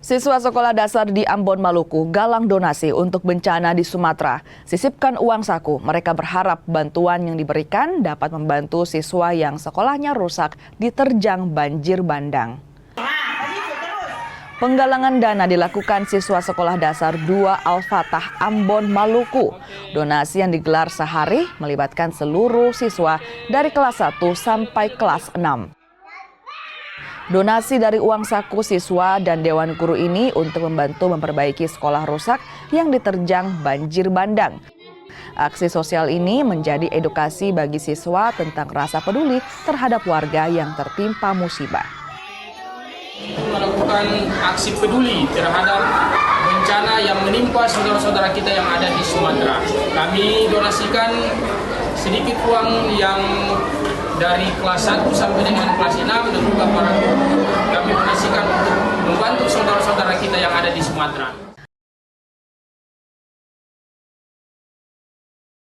Siswa sekolah dasar di Ambon, Maluku galang donasi untuk bencana di Sumatera. Sisipkan uang saku, mereka berharap bantuan yang diberikan dapat membantu siswa yang sekolahnya rusak diterjang banjir bandang. Penggalangan dana dilakukan siswa sekolah dasar 2 Al-Fatah Ambon, Maluku. Donasi yang digelar sehari melibatkan seluruh siswa dari kelas 1 sampai kelas 6. Donasi dari uang saku siswa dan Dewan Guru ini untuk membantu memperbaiki sekolah rusak yang diterjang banjir bandang. Aksi sosial ini menjadi edukasi bagi siswa tentang rasa peduli terhadap warga yang tertimpa musibah. Melakukan aksi peduli terhadap bencana yang menimpa saudara-saudara kita yang ada di Sumatera. Kami donasikan sedikit uang yang dari kelas 1 sampai dengan kelas 6 dan juga para guru. Kami donasikan untuk membantu saudara-saudara kita yang ada di Sumatera.